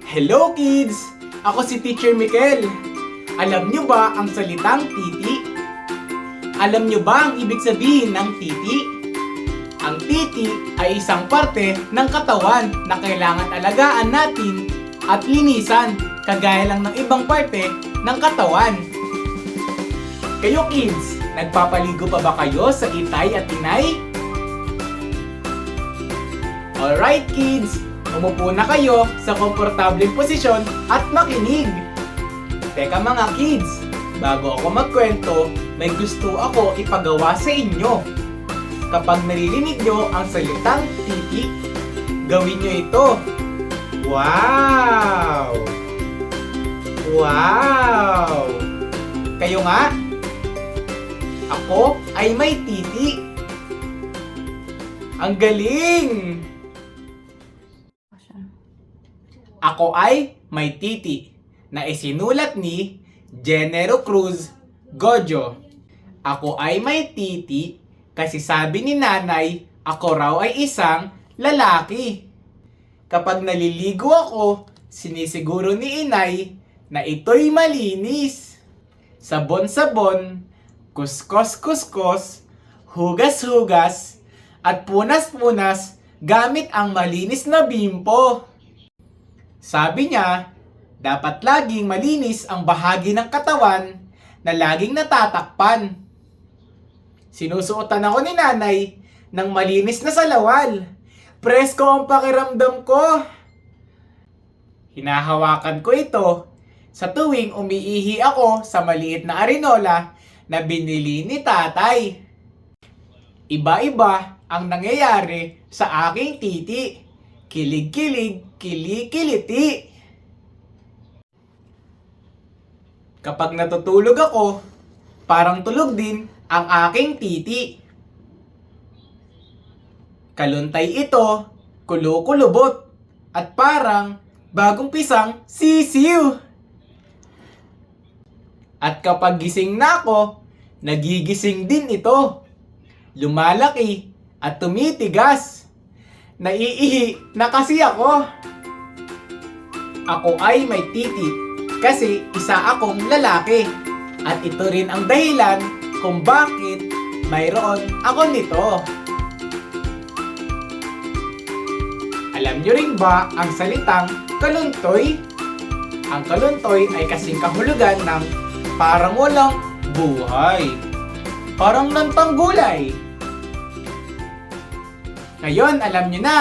Hello kids! Ako si Teacher Mikel. Alam nyo ba ang salitang titi? Alam nyo ba ang ibig sabihin ng titi? Ang titi ay isang parte ng katawan na kailangan alagaan natin at linisan, kagaya lang ng ibang parte ng katawan. Kayo kids, nagpapaligo pa ba kayo sa itay at inay? Alright kids, umupo na kayo sa komportableng posisyon at makinig. Teka mga kids, bago ako magkwento, may gusto ako ipagawa sa inyo. Kapag naririnig nyo ang salitang titi, gawin nyo ito. Wow! Wow! Kayo nga? Ako ay may titi. Ang galing! Ako ay may titi na isinulat ni Genero Cruz Gojo. Ako ay may titi kasi sabi ni nanay ako raw ay isang lalaki. Kapag naliligo ako, sinisiguro ni inay na ito'y malinis. Sabon-sabon, kuskos-kuskos, hugas-hugas, at punas-punas gamit ang malinis na bimpo. Sabi niya, dapat laging malinis ang bahagi ng katawan na laging natatakpan. Sinusuotan ako ni nanay ng malinis na salawal. Presko ang pakiramdam ko. Hinahawakan ko ito sa tuwing umiihi ako sa maliit na arenola na binili ni tatay. Iba-iba ang nangyayari sa aking titi. Kilig-kilig, kili-kiliti. Kapag natutulog ako, parang tulog din ang aking titi. Kaluntay ito, kulo-kulubot, at parang bagong pisang sisiw. At kapag gising na ako, nagigising din ito. Lumalaki at tumitigas. Naiihi na kasi ako. Ako ay may titi kasi isa akong lalaki. At ito rin ang dahilan kung bakit mayroon ako nito. Alam nyo rin ba ang salitang kaluntoy? Ang kaluntoy ay kasing kahulugan ng parang walang buhay. Parang nantang gulay. Ngayon, alam nyo na!